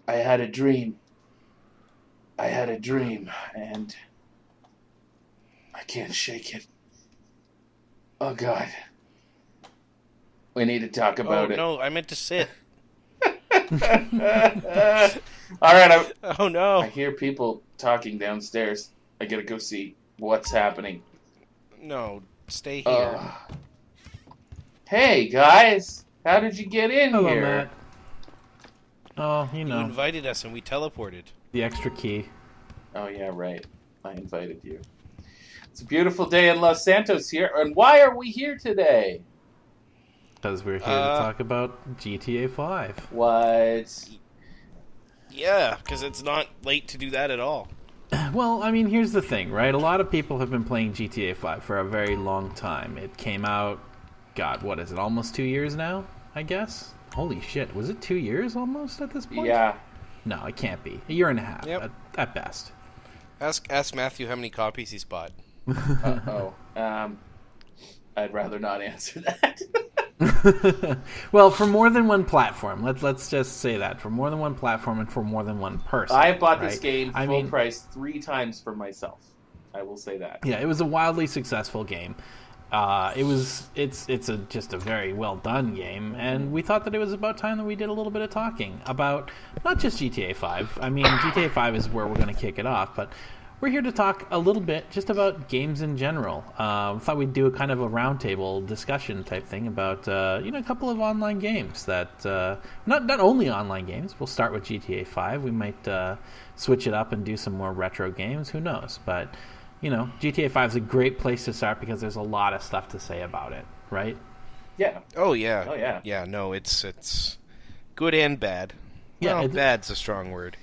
I had a dream. I had a dream, and I can't shake it. Oh, God. We need to talk about it. No, I meant to sit. All right, Oh, no. I hear people talking downstairs. I gotta go see what's happening. No, stay here. Hey, guys. How did you get in Hello, here? Matt. Oh, You invited us and we teleported. the extra key. Oh, yeah, right. I invited you. It's a beautiful day in Los Santos here. And why are we here today? Because we're here to talk about GTA 5. What? Yeah, because it's not late to do that at all. Well, I mean, here's the thing, right? A lot of people have been playing GTA 5 for a very long time. It came out, God, what is it, almost 2 years now, I guess? Holy shit, was it 2 years almost at this point? Yeah. No, it can't be. A year and a half, Yep. at best. Ask Matthew how many copies he's bought. I'd rather not answer that. Well, for more than one platform, let's just say that. For more than one platform and for more than one person. I bought right? this game full price 3 times for myself. I will say that. Yeah, it was a wildly successful game. It's just a very well done game, and we thought that it was about time that we did a little bit of talking about not just GTA 5. I mean, GTA 5 is where we're going to kick it off, but we're here to talk a little bit just about games in general. Thought we'd do a kind of a roundtable discussion type thing about a couple of online games that not only online games. We'll start with GTA 5. We might switch it up and do some more retro games. Who knows? But GTA 5 is a great place to start because there's a lot of stuff to say about it, right? Yeah. Oh yeah. Oh yeah. Yeah. No, it's good and bad. Yeah, well, bad's a strong word.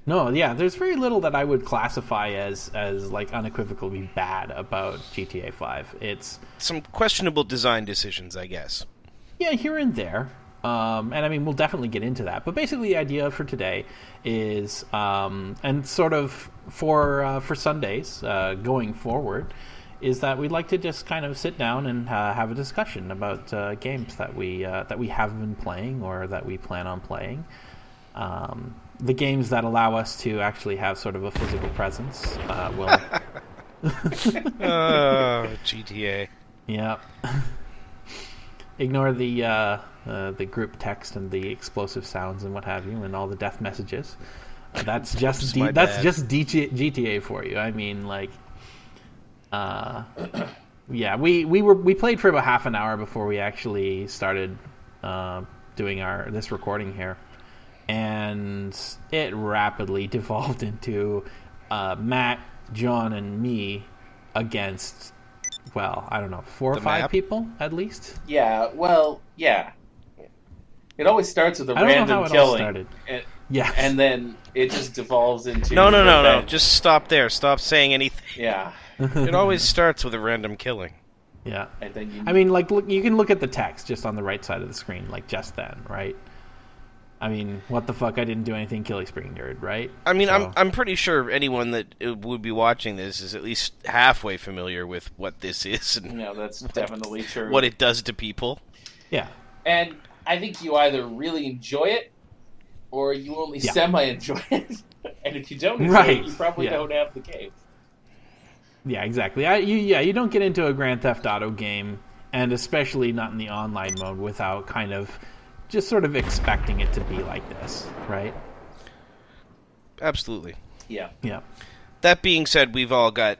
No, yeah, there's very little that I would classify as like unequivocally bad about GTA 5. It's some questionable design decisions, I guess. Yeah, here and there. And I mean, we'll definitely get into that. But basically, the idea for today is, and sort of for Sundays going forward, is that we'd like to just kind of sit down and have a discussion about games that we have been playing or that we plan on playing. The games that allow us to actually have sort of a physical presence will. GTA. Yeah. Ignore the group text and the explosive sounds and what have you, and all the death messages. That's just GTA for you. I mean, like, yeah, we played for about half an hour before we actually started doing this recording here, and it rapidly devolved into Matt, John, and me against, well, I don't know, 4 or 5 people at least. Yeah, well, yeah. It always starts with a random killing. Yes. And then it just devolves into... No. Just stop there. Stop saying anything. Yeah. It always starts with a random killing. Yeah. And then I mean, like, look, you can look at the text just on the right side of the screen, like, just then, right? I mean, what the fuck? I didn't do anything, Killy Spring Nerd, right? I mean, so. I'm pretty sure anyone that would be watching this is at least halfway familiar with what this is. And that's definitely true. What it does to people. Yeah. And I think you either really enjoy it, or you only semi-enjoy it. And if you don't enjoy it, you probably don't have the game. Yeah, exactly. You don't get into a Grand Theft Auto game, and especially not in the online mode, without kind of just sort of expecting it to be like this, right? Absolutely. Yeah. Yeah. That being said, we've all got...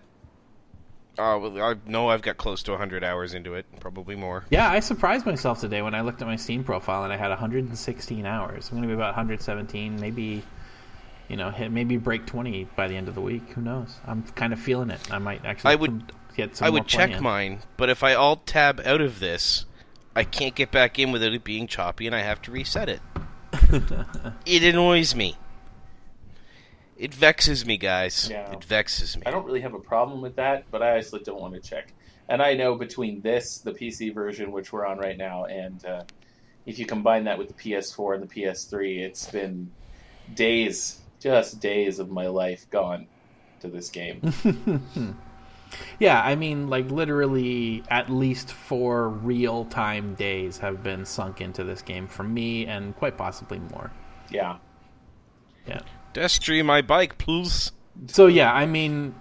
I know I've got close to 100 hours into it, probably more. Yeah, I surprised myself today when I looked at my Steam profile and I had 116 hours. I'm going to be about 117, maybe, maybe break 20 by the end of the week. Who knows? I'm kind of feeling it. I might actually get some more I would check mine, but if I alt-tab out of this, I can't get back in without it being choppy, and I have to reset it. It annoys me. It vexes me, guys. Yeah. It vexes me. I don't really have a problem with that, but I honestly don't want to check. And I know between this, the PC version, which we're on right now, and if you combine that with the PS4 and the PS3, it's been just days of my life gone to this game. Yeah, I mean, like, literally at least 4 real-time days have been sunk into this game for me, and quite possibly more. Yeah. Yeah. Destry my bike, please. So yeah, I mean,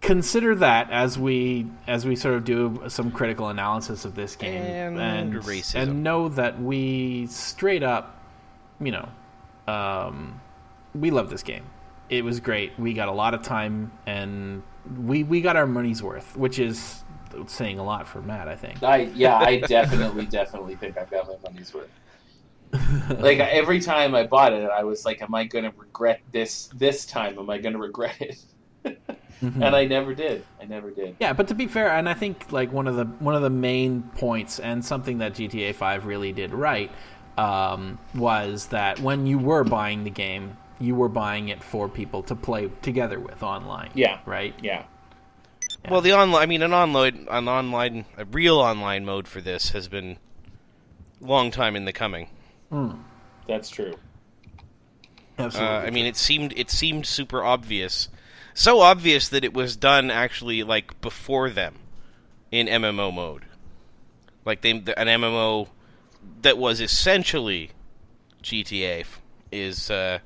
consider that as we sort of do some critical analysis of this game, and racism, and know that we straight up, we love this game. It was great. We got a lot of time, and we got our money's worth, which is saying a lot for Matt, I think. I definitely think I've got my money's worth. Like, every time I bought it, I was like, am I going to regret this time? Am I going to regret it? And I never did. Yeah, but to be fair, and I think like one of the main points, and something that GTA 5 really did right, was that when you were buying the game, you were buying it for people to play together with online. Yeah. Right? Yeah. Well, a real online mode for this has been a long time in the coming. That's true. Absolutely. I mean, it seemed super obvious. So obvious that it was done actually like before them in MMO mode. Like an MMO that was essentially GTA is We're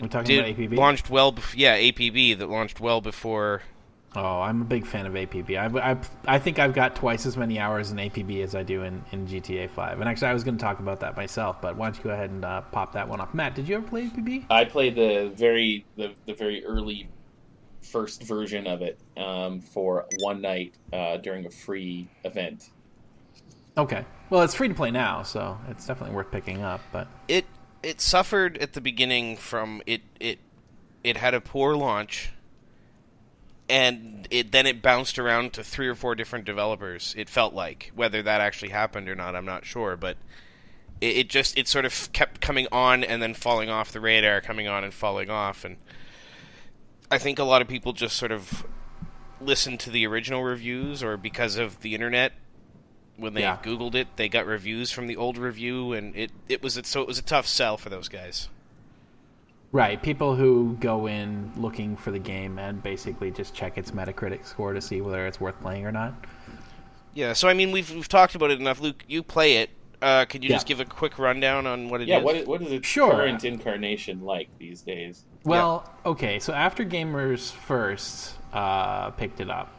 talking about APB? Launched well APB that launched well before. Oh, I'm a big fan of APB. I think I've got twice as many hours in APB as I do in GTA 5. And actually, I was going to talk about that myself, but why don't you go ahead and pop that one off. Matt, did you ever play APB? I played the very early first version of it for one night during a free event. Okay. Well, it's free to play now, so it's definitely worth picking up. But it suffered at the beginning from it had a poor launch. And then it bounced around to 3 or 4 different developers. It felt like, whether that actually happened or not, I'm not sure. But it sort of kept coming on and then falling off the radar, coming on and falling off. And I think a lot of people just sort of listened to the original reviews, or because of the internet, when they Googled it, they got reviews from the old review, and it was a tough sell for those guys. Right, people who go in looking for the game and basically just check its Metacritic score to see whether it's worth playing or not. Yeah, so I mean, we've talked about it enough. Luke, you play it. Could you just give a quick rundown on what it is? Yeah, what is its current incarnation like these days? Well, okay, so after Gamers First picked it up,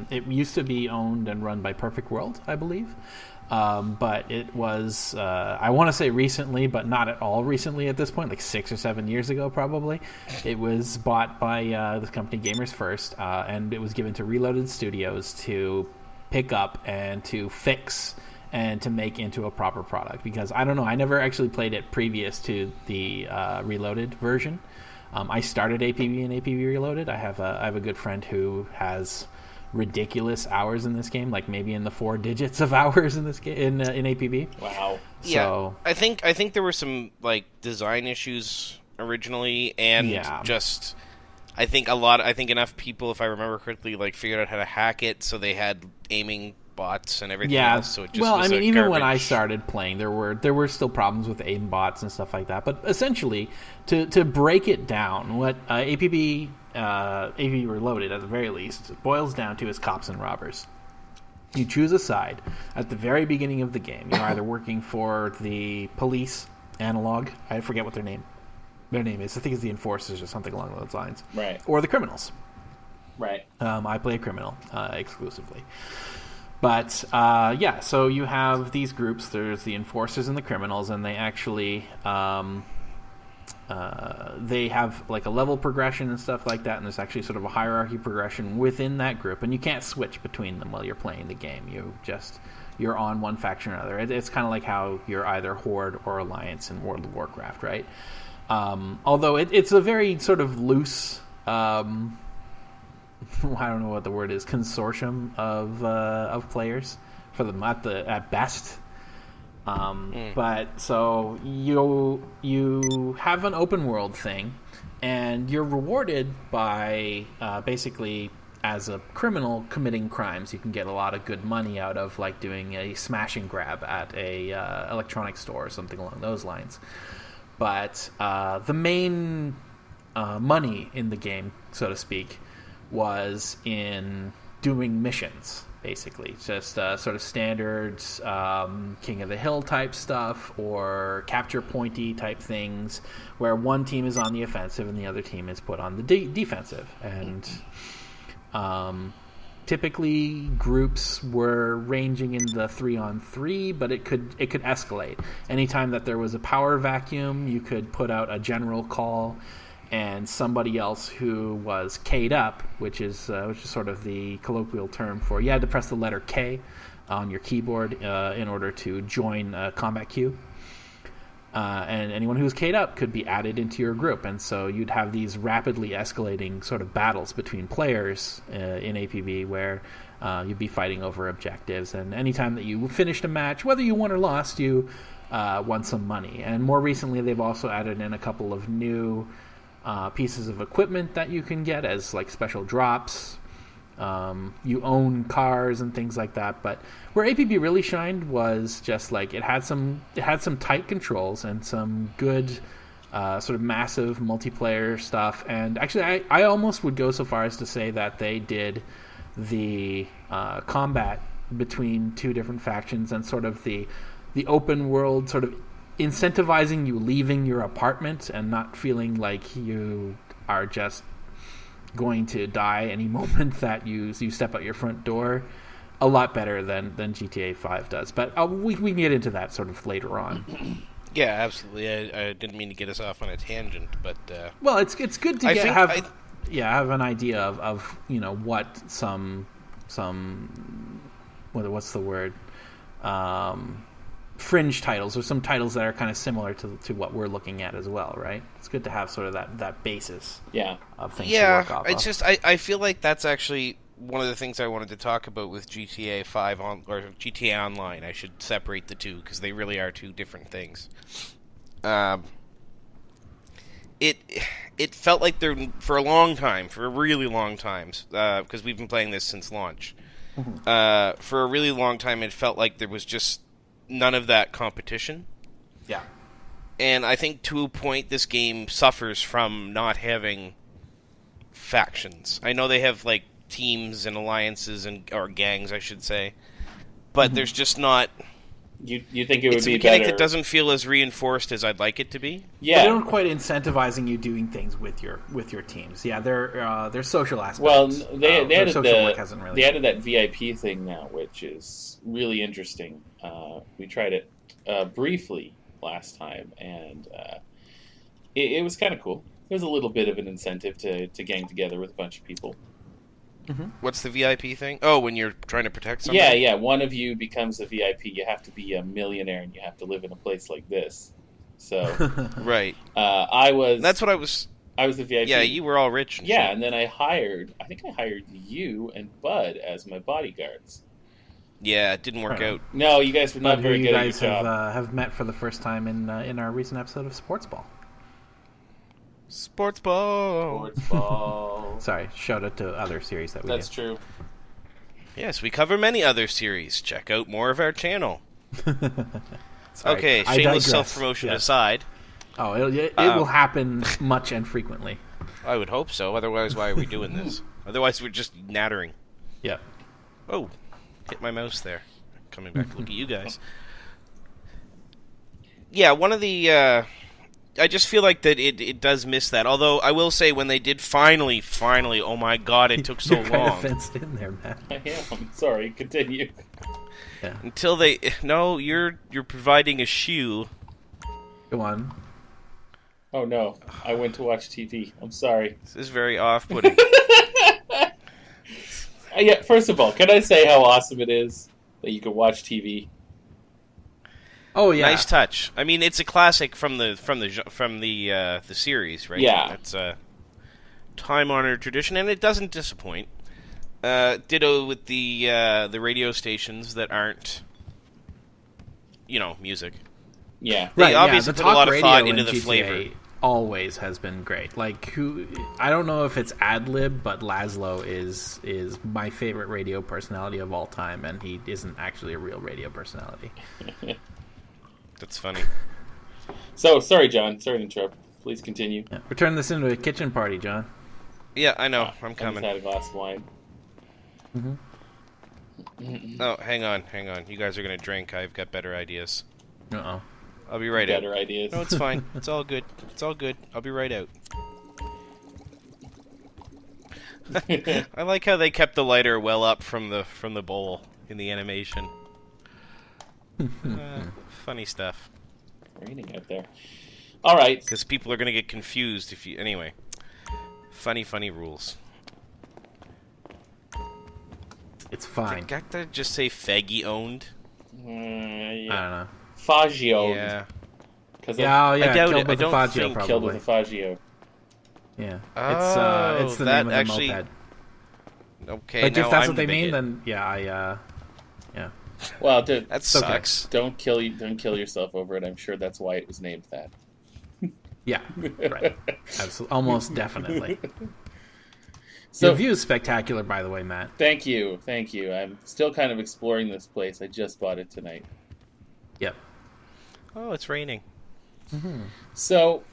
it used to be owned and run by Perfect World, I believe. But it was, I want to say recently, but not at all recently at this point, like 6 or 7 years ago probably. It was bought by this company, Gamers First, and it was given to Reloaded Studios to pick up and to fix and to make into a proper product. Because, I don't know, I never actually played it previous to the Reloaded version. I started APB and APB Reloaded. I have a good friend who has ridiculous hours in this game, like maybe in the 4 digits of hours in this game in APB. Wow. So I think there were some like design issues originally, and just I think enough people, if I remember correctly, like figured out how to hack it, so they had aiming bots and everything else. So it just was even garbage. when I started playing, there were still problems with aim bots and stuff like that. But essentially, to break it down, what APB Reloaded, at the very least, boils down to is cops and robbers. You choose a side at the very beginning of the game. You're either working for the police, analog, I forget what their name is. I think it's the enforcers or something along those lines. Right. Or the criminals. Right. I play a criminal exclusively. But, so you have these groups. There's the enforcers and the criminals, and they actually they have like a level progression and stuff like that, and there's actually sort of a hierarchy progression within that group, and you can't switch between them while you're playing the game. You're on one faction or another. It's kind of like how you're either Horde or Alliance in World of Warcraft, right? Although it's a very sort of loose, I don't know what the word is, consortium of players for them at best. But so you have an open world thing, and you're rewarded by basically, as a criminal committing crimes, you can get a lot of good money out of like doing a smash and grab at a electronic store or something along those lines. But the main money in the game, so to speak, was in doing missions. basically. Just sort of standard King of the Hill type stuff or capture pointy type things where one team is on the offensive and the other team is put on the defensive. And typically groups were ranging in the 3-on-3, but it could escalate. Anytime that there was a power vacuum, you could put out a general call, and somebody else who was K'd up, which is sort of the colloquial term for you had to press the letter K on your keyboard in order to join a combat queue. And anyone who was K'd up could be added into your group, and so you'd have these rapidly escalating sort of battles between players in APB where you'd be fighting over objectives. And anytime that you finished a match, whether you won or lost, you won some money. And more recently, they've also added in a couple of new pieces of equipment that you can get as like special drops. You own cars and things like that, but where APB really shined was just like it had some tight controls and some good sort of massive multiplayer stuff. And actually, I almost would go so far as to say that they did the combat between two different factions and sort of the open world sort of incentivizing you leaving your apartment and not feeling like you are just going to die any moment that you step out your front door, a lot better than GTA 5 does. But we can get into that sort of later on. Yeah, absolutely. I didn't mean to get us off on a tangent, but well, it's good to have an idea of what some what's the word, fringe titles or some titles that are kind of similar to what we're looking at as well, right? It's good to have sort of that basis of things to work off it's of. just I feel like that's actually one of the things I wanted to talk about with GTA 5 or GTA Online. I should separate the two because they really are two different things. It felt like there for a really long time, because we've been playing this since launch. Mm-hmm. For a really long time, it felt like there was just none of that competition. Yeah. And I think to a point this game suffers from not having factions. I know they have like teams and alliances or gangs, I should say. But there's just not You think it would it's be a mechanic better? that doesn't feel as reinforced as I'd like it to be. Yeah, they don't quite incentivizing you doing things with your teams. Yeah, their social aspects. well, they added they added that VIP thing now, which is really interesting. We tried it briefly last time, and it was kind of cool. There's a little bit of an incentive to gang together with a bunch of people. Mm-hmm. What's the VIP thing? Oh, when you're trying to protect somebody? Yeah. One of you becomes a VIP. You have to be a millionaire, and you have to live in a place like this. So, right. That's what I was. I was the VIP. Yeah, you were all rich. And shit. and then I hired you and Bud as my bodyguards. Yeah, it didn't work out. No, you guys were not very good at your job. You guys have met for the first time in our recent episode of Sports Ball. Sports Ball. Sorry, shout out to other series that we That's do. true. Yes, we cover many other series. Check out more of our channel. Sorry, okay, I shameless digress. self-promotion Yes. aside. Oh, it will happen much and frequently. I would hope so. Otherwise, why are we doing this? Otherwise, we're just nattering. Yeah. Oh, hit my mouse there. Coming back to look at you guys. Yeah, one of the... I just feel like that it does miss that. Although, I will say, when they did finally, oh my god, it took so You're kind long. of fenced in there, Matt. I am. Sorry, continue. Yeah. Until they... No, you're providing a shoe. Go on. Oh no, I went to watch TV. I'm sorry. This is very off-putting. Yeah, first of all, can I say how awesome it is that you can watch TV? Oh yeah, Nice touch. I mean, it's a classic from the series, right? Yeah. It's a time-honored tradition, and it doesn't disappoint. Ditto with the radio stations that aren't, music. Yeah. They obviously the put a lot talk of thought radio into in the GTA flavor. Always has been great. Like I don't know if it's ad lib, but Laszlo is my favorite radio personality of all time, and he isn't actually a real radio personality. That's funny. So, sorry, John. Sorry to interrupt. Please continue. Yeah. We're turning this into a kitchen party, John. Yeah, I know. I'm I coming. just had a glass of wine. Mm-hmm. Oh, hang on. You guys are gonna drink. I've got better ideas. Uh-oh. I'll be right out. Better ideas. No, it's fine. It's all good. I'll be right out. I like how they kept the lighter well up from the bowl in the animation. Funny stuff. Raining out there. All right. Because people are gonna get confused if you. Anyway, funny rules. It's fine. Got to just say Faggy owned. Yeah. I don't know. Faggio. Yeah. Yeah, I doubt killed it. with I the don't Faggio, think probably. Killed with a Faggio. Yeah. Oh, it's the that name of the actually- moped. Okay, But now if that's I'm what they the mean, bigot. then yeah. Well, dude, That okay. sucks. don't kill yourself over it. I'm sure that's why it was named that. Yeah, right. Absolutely. Almost definitely. So, Your view is spectacular, by the way, Matt. thank you. I'm still kind of exploring this place. I just bought it tonight. Yep. Oh, it's raining. So,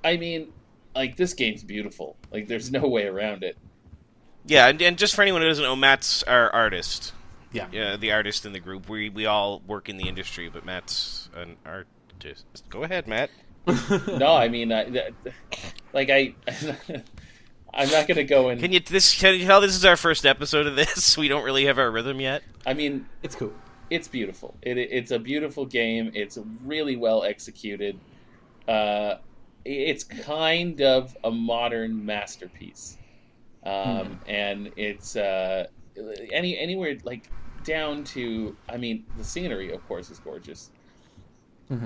I mean, like, this game's beautiful. Like, there's no way around it. Yeah, and just for anyone who doesn't know, Matt's our artist. Yeah. Yeah, the artist in the group. We all work in the industry, but Matt's an artist. Go ahead, Matt. No, I mean, I'm not going to go in. Can you tell this is our first episode of this? We don't really have our rhythm yet. I mean, It's cool. it's beautiful. It's a beautiful game. It's really well executed. It's kind of a modern masterpiece, and it's anywhere like down to. I mean, the scenery, of course, is gorgeous,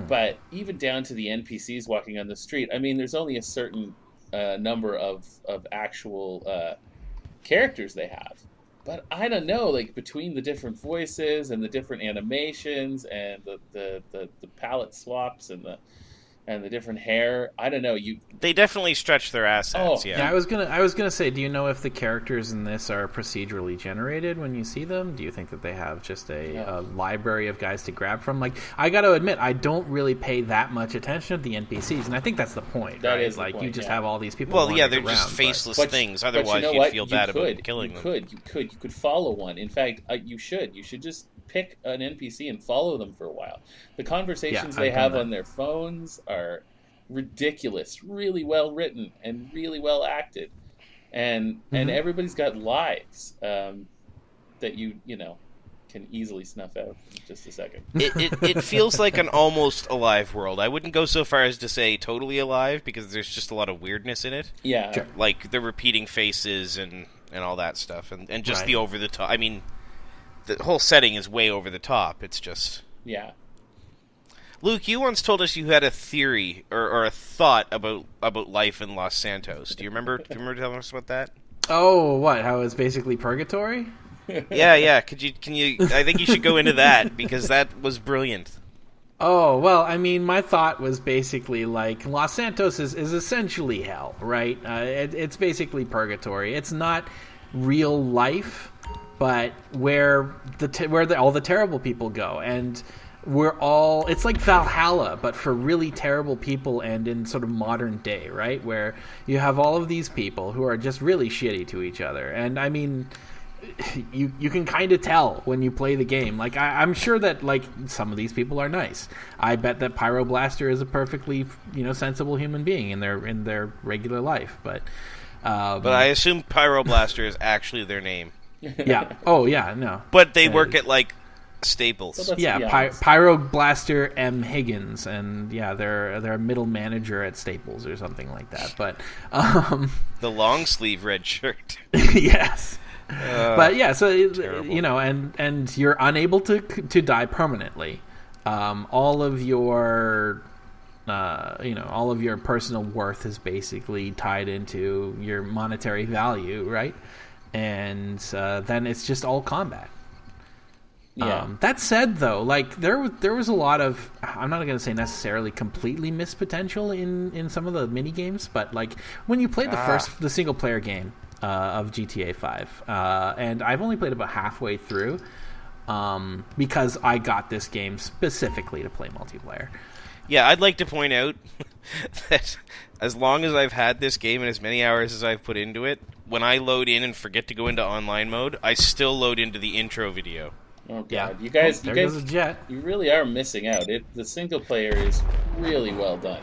but even down to the NPCs walking on the street. I mean, there's only a certain number of actual characters they have. But I don't know, like between the different voices and the different animations and the palette swaps and the different hair, I don't know. They definitely stretch their assets. Oh, Yeah. I was gonna say, do you know if the characters in this are procedurally generated when you see them? Do you think that they have just a library of guys to grab from? Like, I got to admit, I don't really pay that much attention to the NPCs, and I think that's the point. That right? is the like point, you just yeah. have all these people. Well, yeah, wandering they're just around, faceless But- things. but Otherwise, you know you'd what? feel You bad could, about killing you them. You could follow one. In fact, you should. You should just pick an NPC and follow them for a while. The conversations Yeah, they I've done have that. on their phones are ridiculous, really well written and really well acted, and everybody's got lives that you know can easily snuff out in just a second. It feels like an almost alive world. I wouldn't go so far as to say totally alive because there's just a lot of weirdness in it. Yeah, Sure. Like the repeating faces and all that stuff, and just Right. the over the top. I mean, the whole setting is way over the top. It's just. yeah. Luke, you once told us you had a theory or a thought about life in Los Santos. Do you remember? Telling us about that? Oh, what? How it's basically purgatory? Yeah. Can you? I think you should go into that because that was brilliant. Oh, well, I mean, my thought was basically like Los Santos is essentially hell, right? It's basically purgatory. It's not real life, but where all the terrible people go, and it's like Valhalla, but for really terrible people and in sort of modern day, right? Where you have all of these people who are just really shitty to each other, and I mean, you can kind of tell when you play the game. Like I'm sure that like some of these people are nice. I bet that Pyroblaster is a perfectly sensible human being in their regular life. But I assume Pyroblaster is actually their name. yeah. Oh yeah. No. But they work at like Staples. Well, Yeah. be honest. Pyroblaster M Higgins, and yeah, they're a middle manager at Staples or something like that. But The long sleeve red shirt. yes. But yeah, so terrible. and you're unable to die permanently. All of your all of your personal worth is basically tied into your monetary value, right? And then it's just all combat. Yeah. That said, though, like there was a lot of, I'm not going to say necessarily completely missed potential in some of the mini games, but like when you played the single player game of GTA 5, and I've only played about halfway through because I got this game specifically to play multiplayer. Yeah, I'd like to point out that as long as I've had this game and as many hours as I've put into it, when I load in and forget to go into online mode, I still load into the intro video. Oh god, Yeah. you guys, There goes a jet. you really are missing out. The single player is really well done.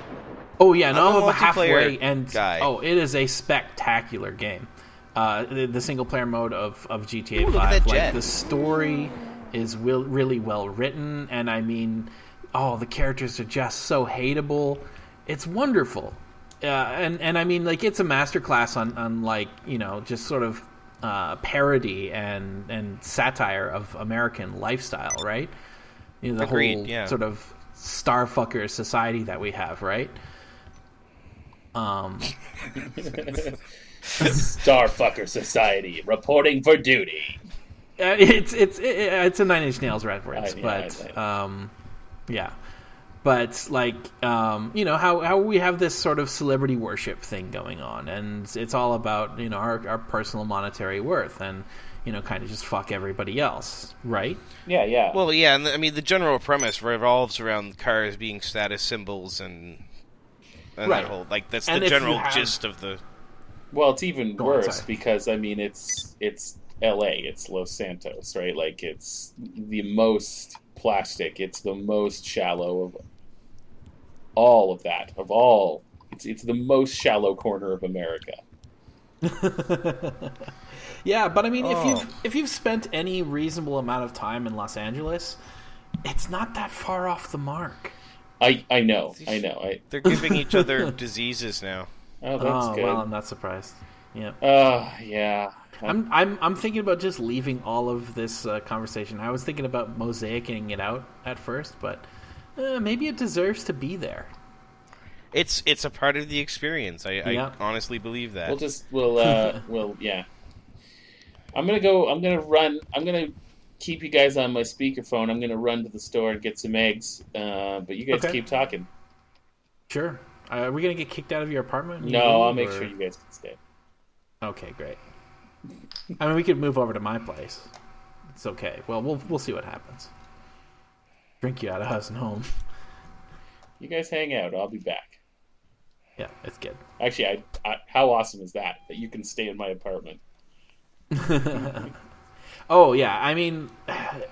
Oh yeah, I'm no, a I'm about halfway, multiplayer and guy. it is a spectacular game. The single player mode of GTA Ooh, look 5, at that like jet. the story is really well written, and I mean, the characters are just so hateable. It's wonderful, and I mean, like, it's a masterclass on like, just sort of parody and satire of American lifestyle, right? The Agreed, whole yeah. sort of starfucker society that we have, right? Starfucker Society reporting for duty. It's a Nine Inch Nails reference, yeah. But like, how we have this sort of celebrity worship thing going on, and it's all about our personal monetary worth, and kind of just fuck everybody else, right? Yeah. Well, yeah, and I mean, the general premise revolves around cars being status symbols and Right. that whole, like, that's And the if you general have- gist of the... Well, it's even Go on, worse sorry. because I mean it's L.A. It's Los Santos, right? Like it's the most plastic. It's the most shallow of all of that. Of all, it's the most shallow corner of America. Yeah, but I mean, Oh. if you've spent any reasonable amount of time in Los Angeles, it's not that far off the mark. I know. They're giving each other diseases now. Oh, that's good. Well, I'm not surprised. Yeah. Yeah. I'm thinking about just leaving all of this conversation. I was thinking about mosaicing it out at first, but maybe it deserves to be there. It's a part of the experience. I honestly believe that. We'll yeah. I'm gonna run. I'm gonna keep you guys on my speakerphone. I'm gonna run to the store and get some eggs. But you guys Okay. keep talking. Sure. Are we gonna get kicked out of your apartment? when you No, I'll leave, make or- sure you guys can stay. Okay, great. I mean, we could move over to my place. It's okay. Well, we'll see what happens. Drink you out of house and home. You guys hang out. I'll be back. Yeah, it's good. Actually, how awesome is that you can stay in my apartment? Oh yeah, I mean,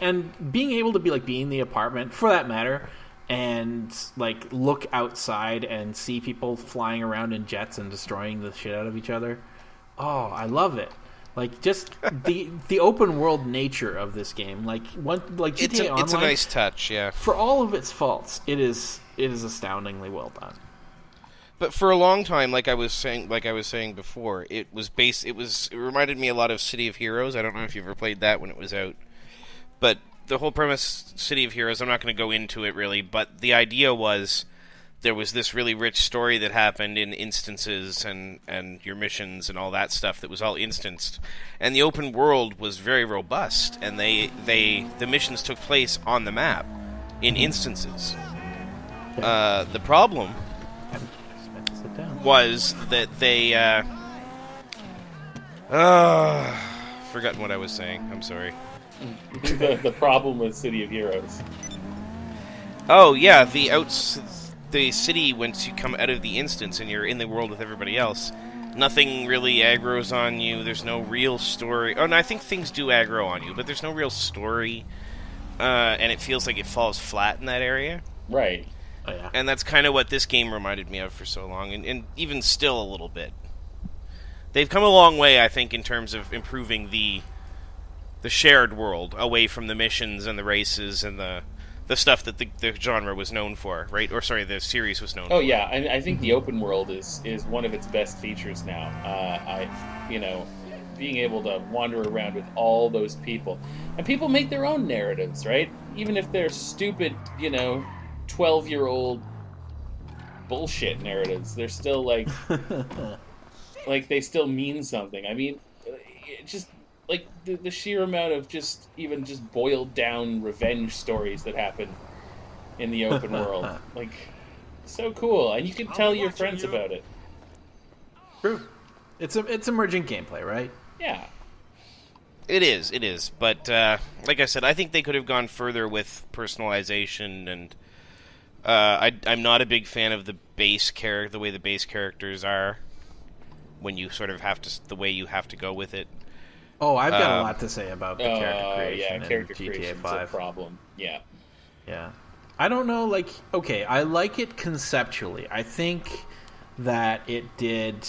and being able to be in the apartment for that matter, and like look outside and see people flying around in jets and destroying the shit out of each other. Oh, I love it. Like just the open world nature of this game. Like GTA Online. It's a nice touch, yeah. For all of its faults, it is astoundingly well done. But for a long time, like I was saying before, it reminded me a lot of City of Heroes. I don't know if you ever played that when it was out. But the whole premise, City of Heroes, I'm not going to go into it really, but the idea was there was this really rich story that happened in instances and your missions and all that stuff that was all instanced. And the open world was very robust, and the missions took place on the map in instances. The problem Sit down. was that they forgotten what I was saying. I'm sorry. the problem with City of Heroes. Oh yeah, the city, once you come out of the instance and you're in the world with everybody else, nothing really aggroes on you. There's no real story. Oh, no, I think things do aggro on you, but there's no real story, and it feels like it falls flat in that area. Right. Oh yeah. And that's kind of what this game reminded me of for so long, and even still a little bit. They've come a long way, I think, in terms of improving the shared world away from the missions and the races and the stuff that the genre was known for, right? Or sorry, the series was known for. Oh yeah, I think the open world is one of its best features now. Being able to wander around with all those people, and people make their own narratives, right? Even if they're stupid, 12-year-old bullshit narratives, they're still like they still mean something. I mean, it just like the sheer amount of just boiled down revenge stories that happen in the open world, like so cool, and you can tell your friends about it. True. It's emerging gameplay, right? Yeah. It is. But like I said, I think they could have gone further with personalization and I'm not a big fan of the way the base characters are. When you sort of have to, the way you have to go with it. Oh, I've got a lot to say about the character creation yeah, character in GTA creation's 5. a problem. Yeah. Yeah. I don't know, like, okay, I like it conceptually. I think that it did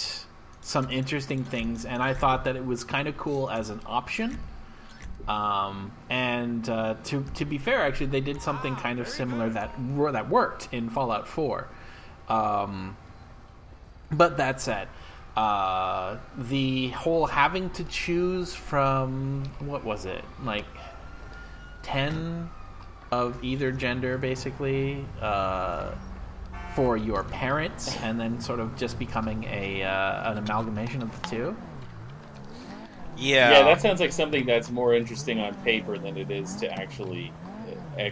some interesting things, and I thought that it was kind of cool as an option. To be fair, actually, they did something kind of similar that worked in Fallout 4. But that said, the whole having to choose from, what was it, like 10 of either gender, basically, for your parents, and then sort of just becoming an amalgamation of the two. Yeah, that sounds like something that's more interesting on paper than it is to actually.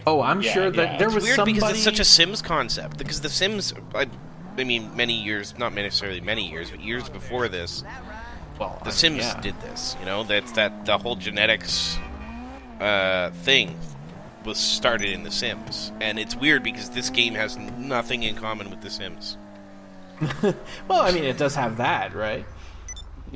I'm sure that there was weird somebody... because it's such a Sims concept. Because the Sims, I mean, many years, not necessarily many years, but years before this, the Sims did this. You know, the whole genetics thing was started in the Sims, and it's weird because this game has nothing in common with the Sims. Well, I mean, it does have that, right?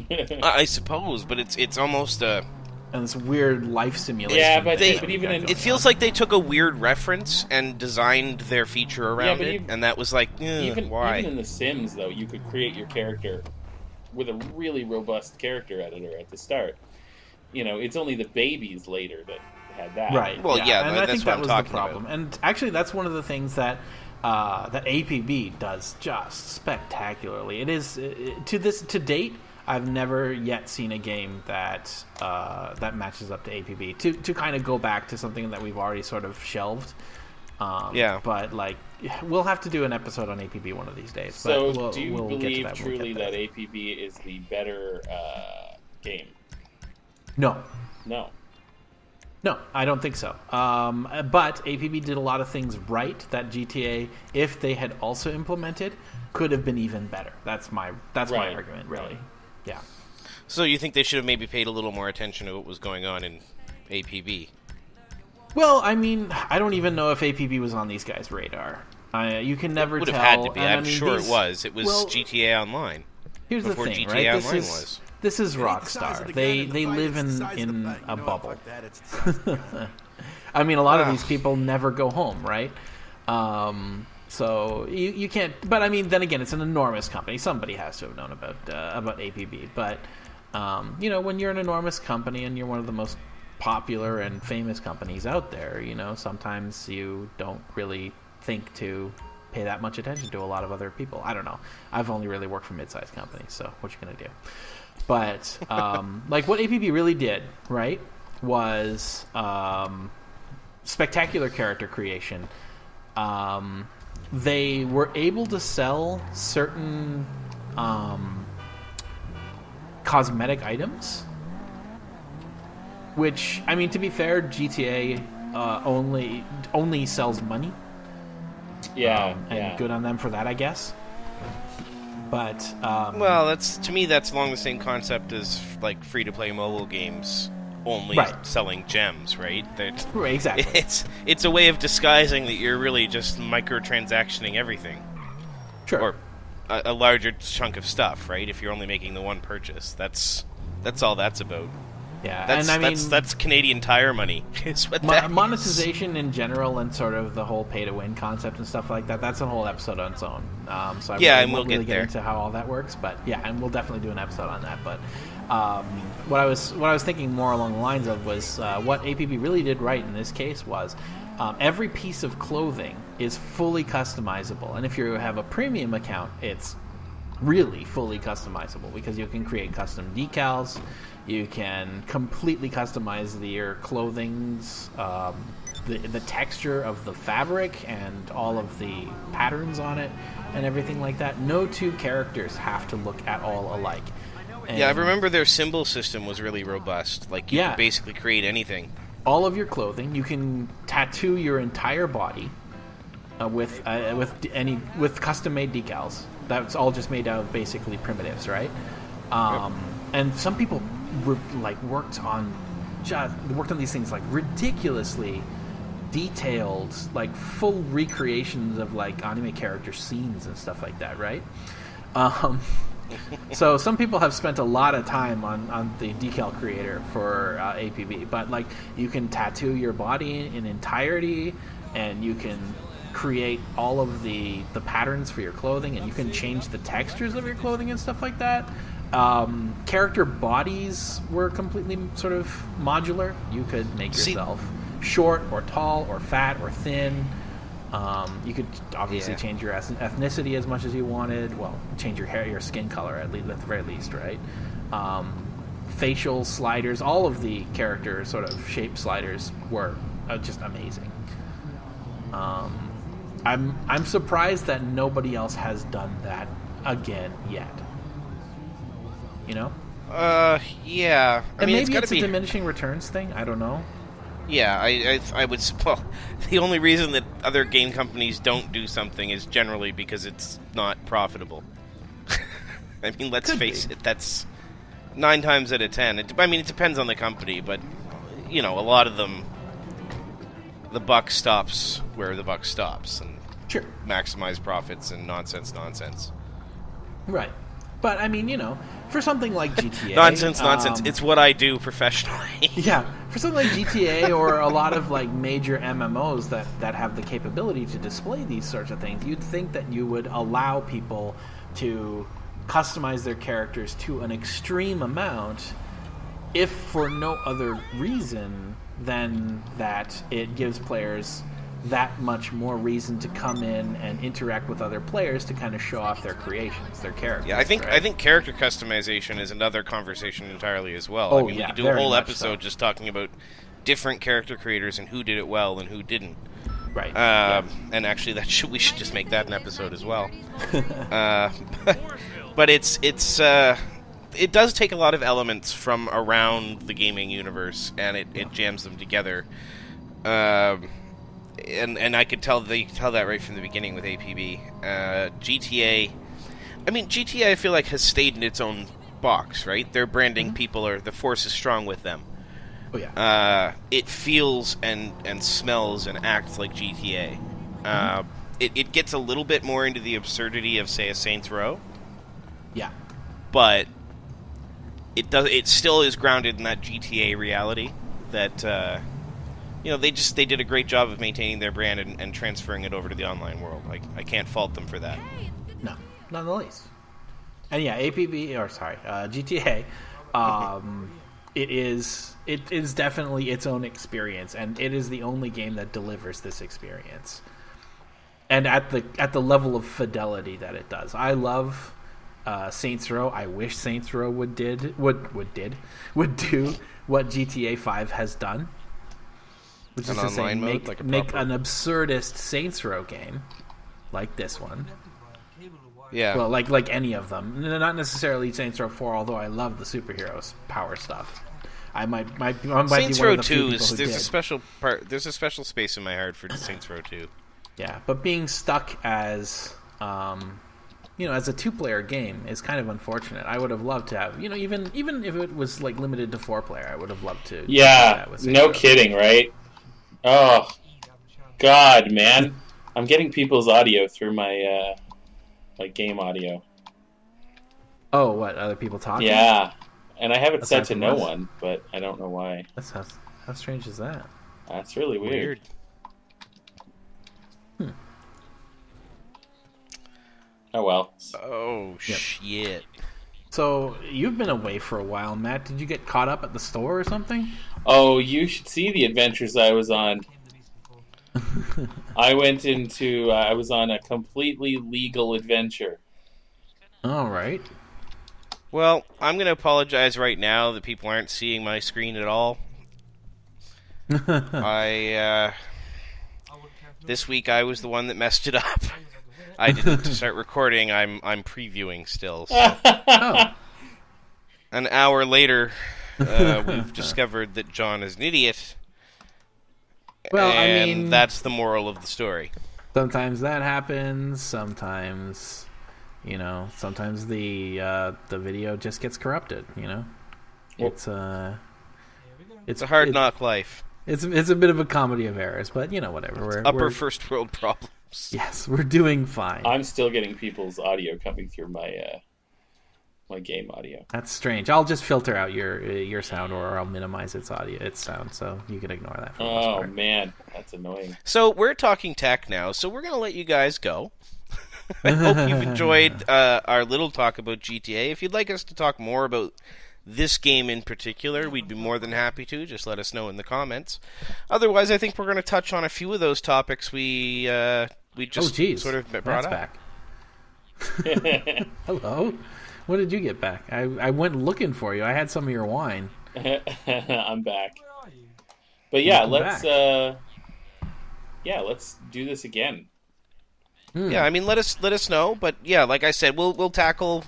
I suppose, but it's almost a... And this weird life simulation. Yeah, but even it feels like they took a weird reference and designed their feature around it, and that was like, why? Even in The Sims, though, you could create your character with a really robust character editor at the start. You know, it's only the babies later that had that. Right. Well, yeah, and I that's think what that I'm was talking the problem. about. And actually, that's one of the things that APB does just spectacularly. It is to date. I've never yet seen a game that matches up to APB. To kind of go back to something that we've already sort of shelved. But like, we'll have to do an episode on APB one of these days. So, do you believe truly that APB is the better game? No. No, I don't think so. But APB did a lot of things right that GTA, if they had also implemented, could have been even better. That's my argument, really. Right. Yeah. So you think they should have maybe paid a little more attention to what was going on in APB? Well, I mean, I don't even know if APB was on these guys' radar. You can never tell. It would have had to be. And, I'm sure it was. It was GTA Online. Here's the before thing, GTA right? Online was. This is Rockstar. They live in a bubble. I mean, a lot of these people never go home, right? So you can't. But I mean, then again, it's an enormous company. Somebody has to have known about APB. But when you're an enormous company and you're one of the most popular and famous companies out there, sometimes you don't really think to pay that much attention to a lot of other people. I don't know. I've only really worked for mid-sized companies, so what you gonna do? But like what APB really did, right, was spectacular character creation. They were able to sell certain cosmetic items, which, I mean, to be fair, GTA only sells money. And good on them for that, I guess. But well, to me that's along the same concept as like free-to-play mobile games only selling gems, right? Right, exactly. It's a way of disguising that you're really just microtransactioning everything. Sure. Or a larger chunk of stuff, right? If you're only making the one purchase, that's all that's about. Yeah, that's, and I mean, that's Canadian Tire money. Is what that monetization in general, and sort of the whole pay-to-win concept and stuff like that. That's a whole episode on its own. So I won't really get into how all that works, but yeah, and we'll definitely do an episode on that. But what I was thinking more along the lines of was what APB really did right in this case was every piece of clothing is fully customizable, and if you have a premium account, it's really fully customizable because you can create custom decals. You can completely customize your clothing's the texture of the fabric and all of the patterns on it and everything like that. No two characters have to look at all alike. And I remember their symbol system was really robust. Like you could basically create anything. All of your clothing, you can tattoo your entire body with custom-made decals. That's all just made out of basically primitives, right? And some people worked on these things like ridiculously detailed, like full recreations of like anime character scenes and stuff like that, right? So some people have spent a lot of time on the decal creator for APB, but like you can tattoo your body in entirety, and you can create all of the patterns for your clothing, and you can change the textures of your clothing and stuff like that. Character bodies were completely sort of modular. You could make yourself short or tall or fat or thin. You could obviously change your ethnicity as much as you wanted. Well, change your hair, your skin color at the very least, right? Facial sliders, all of the character sort of shape sliders were just amazing. I'm surprised that nobody else has done that again yet. You know? Yeah. And maybe it's a diminishing returns thing. I don't know. Yeah, I would. Well, the only reason that other game companies don't do something is generally because it's not profitable. I mean, let's face it. That's 9 times out of 10. It depends on the company, but you know, a lot of them, the buck stops where the buck stops, and maximize profits and nonsense. Right. But, I mean, you know, for something like GTA... Nonsense. It's what I do professionally. Yeah. For something like GTA or a lot of, like, major MMOs that have the capability to display these sorts of things, you'd think that you would allow people to customize their characters to an extreme amount, if for no other reason than that it gives players that much more reason to come in and interact with other players to kind of show off their creations, their characters. Yeah, I think character customization is another conversation entirely as well. We could do a whole episode just talking about different character creators and who did it well and who didn't. Right. And actually, we should just make that an episode as well. But it does take a lot of elements from around the gaming universe, and it jams them together. And I could tell that right from the beginning with APB. GTA, GTA I feel like has stayed in its own box, right? Their branding people the force is strong with them. Oh yeah. It feels and smells and acts like GTA. It gets a little bit more into the absurdity of, say, a Saints Row. Yeah. But it still is grounded in that GTA reality that they did a great job of maintaining their brand and transferring it over to the online world. I can't fault them for that. No, not in the least. And yeah, GTA, it is definitely its own experience, and it is the only game that delivers this experience. And at the level of fidelity that it does. I love Saints Row. I wish Saints Row would do what GTA 5 has done. Which is to say, make an absurdist Saints Row game like this one. Yeah. Well, like any of them. Not necessarily Saints Row 4, although I love the superheroes power stuff. I might Saints be Row one of the 2 is there's a special part. There's a special space in my heart for Saints Row 2. Yeah, but being stuck as as a 2-player game is kind of unfortunate. I would have loved to have, even if it was like limited to 4-player, I would have loved to. Yeah, no kidding, right? Oh, God, man. I'm getting people's audio through my game audio. Oh, what? Other people talking? Yeah. And I have it set to no one, but I don't know why. How strange is that? That's really weird. Oh, well. Oh, shit. So, you've been away for a while, Matt. Did you get caught up at the store or something? Oh, you should see the adventures I was on. I was on a completely legal adventure. All right. Well, I'm going to apologize right now that people aren't seeing my screen at all. This week I was the one that messed it up. I didn't start recording. I'm previewing still. So. Oh. An hour later, we've discovered that John is an idiot. Well, and that's the moral of the story. Sometimes that happens. Sometimes, sometimes the video just gets corrupted. It's a hard knock life. It's a bit of a comedy of errors, but whatever. Upper first world problems. Yes, we're doing fine. I'm still getting people's audio coming through my my game audio. That's strange. I'll just filter out your sound, or I'll minimize its sound, so you can ignore that. For the most part. Man, that's annoying. So we're talking tech now, so we're going to let you guys go. I hope you've enjoyed our little talk about GTA. If you'd like us to talk more about this game in particular, we'd be more than happy to. Just let us know in the comments. Otherwise, I think we're going to touch on a few of those topics we just sort of brought up. Back. Hello. What did you get back? I went looking for you. I had some of your wine. I'm back. But yeah, let's do this again. Yeah, I mean, let us know. But yeah, like I said, we'll tackle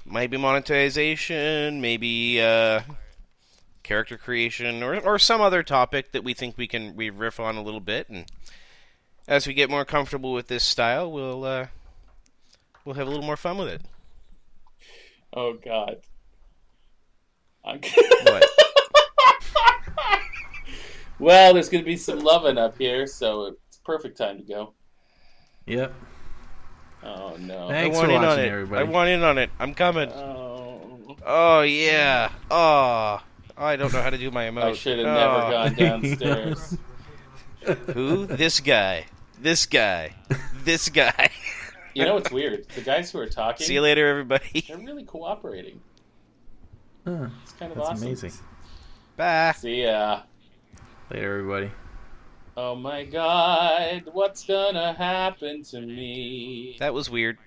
maybe monetization, maybe character creation, or some other topic that we think we riff on a little bit. And as we get more comfortable with this style, we'll have a little more fun with it. Oh God. What? Well, there's going to be some loving up here, so it's perfect time to go. Yep. Oh no! Thanks for watching, everybody. I want in on it. I'm coming. Oh yeah. Oh, I don't know how to do my emote. I should have never gone downstairs. Who? This guy. This guy. This guy. You know what's weird? The guys who are talking. See you later, everybody. They're really cooperating. It's kind of That's awesome. amazing. Bye. See ya. Later, everybody. Oh my God! What's gonna happen to me? That was weird.